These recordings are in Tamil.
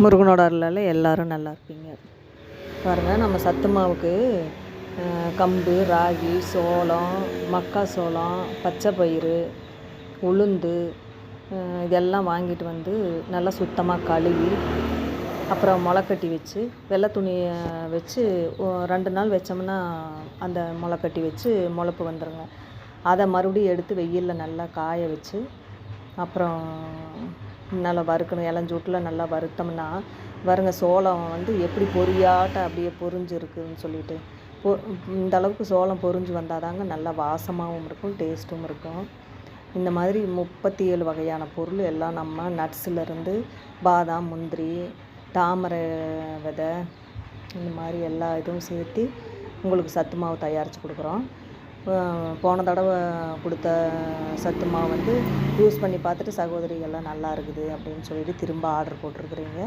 முருகனோட அருளால் எல்லோரும் நல்லா இருப்பீங்க. பாருங்கள், நம்ம சத்து மாவுக்கு கம்பு, ராகி, சோளம், மக்காசோளம், பச்சை பயிறு, உளுந்து இதெல்லாம் வாங்கிட்டு வந்து நல்லா சுத்தமாக கழுவி, அப்புறம் முளைக்கட்டி வச்சு வெள்ளை துணியை வச்சு 2 நாள் வச்சோம்னா அந்த முளைக்கட்டி வச்சு முளைப்பு வந்துடுங்க. அதை மறுபடியும் எடுத்து வெயிலில் நல்லா காய வச்சு, அப்புறம் நல்லா வறுக்கணும். இளஞ்சூட்டில் நல்லா வறுத்தோம்னா பாருங்க, சோளம் வந்து எப்படி பொரியாட்ட அப்படியே பொரிஞ்சிருக்குன்னு சொல்லிட்டு இந்த அளவுக்கு சோளம் பொரிஞ்சு வந்தால் தாங்க நல்லா வாசமாகவும் இருக்கும், டேஸ்ட்டும் இருக்கும். இந்த மாதிரி 37 வகையான பொருள் எல்லாம் நம்ம நட்ஸிலேருந்து பாதாம், முந்திரி, தாமரை விதை, இந்த மாதிரி எல்லா இதுவும் சேர்த்து உங்களுக்கு சத்து மாவு தயாரித்து கொடுக்குறோம். போன தடவை கொடுத்த சத்து மாவு வந்து யூஸ் பண்ணி பார்த்துட்டு சகோதரிகள்லாம் நல்லா இருக்குது அப்படின்னு சொல்லிட்டு திரும்ப ஆர்டர் போட்டிருக்குறீங்க.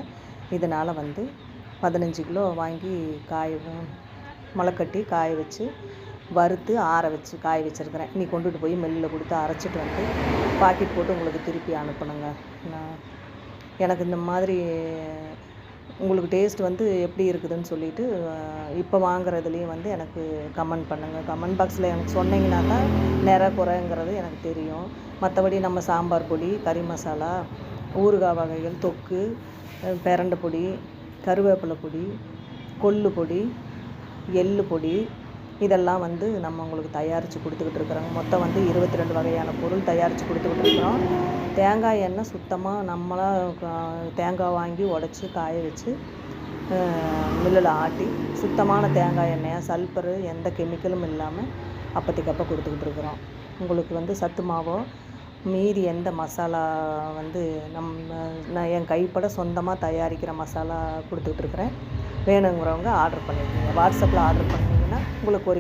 இதனால் வந்து 15 கிலோ வாங்கி முளைக்கட்டி காய வச்சு வறுத்து ஆற வச்சு காய வச்சுருக்கிறேன். இனி கொண்டுட்டு போய் மில்லில் கொடுத்து அரைச்சிட்டு வந்து பாக்கெட் போட்டு உங்களுக்கு திருப்பி அனுப்பணுங்க. எனக்கு இந்த மாதிரி உங்களுக்கு டேஸ்ட் வந்து எப்படி இருக்குதுன்னு சொல்லிவிட்டு இப்போ வாங்குறதுலேயும் வந்து எனக்கு கமெண்ட் பண்ணுங்கள். கமெண்ட் பாக்ஸில் எனக்கு சொன்னீங்கன்னா தான் நிறை குறைங்கிறது எனக்கு தெரியும். மற்றபடி நம்ம சாம்பார் பொடி, கறி மசாலா, ஊறுகாய் வகைகள், தொக்கு, பிரண்டை பொடி, கருவேப்பிலை பொடி, கொள்ளு பொடி, எள்ளு பொடி இதெல்லாம் வந்து நம்ம உங்களுக்கு தயாரித்து கொடுத்துக்கிட்டு இருக்கிறோங்க. மொத்தம் வந்து 22 வகையான பொருள் தயாரித்து கொடுத்துக்கிட்டு இருக்கிறோம். தேங்காய் எண்ணெய் சுத்தமாக நம்மளாக தேங்காய் வாங்கி உடச்சி காய வச்சு மில்லில் ஆட்டி சுத்தமான தேங்காய் எண்ணெயாக சல்பரு எந்த கெமிக்கலும் இல்லாமல் அப்போதைக்கப்போ கொடுத்துக்கிட்டு இருக்கிறோம். உங்களுக்கு வந்து சத்து மாவோ மீதி எந்த மசாலா வந்து நான் என் கைப்பட சொந்தமாக தயாரிக்கிற மசாலா கொடுத்துட்ருக்குறேன். வேணுங்கிறவங்க ஆர்டர் பண்ணியிருக்கீங்க. வாட்ஸ்அப்பில் ஆர்டர் பண்ணிங்கன்னா உங்களுக்கு ஒரு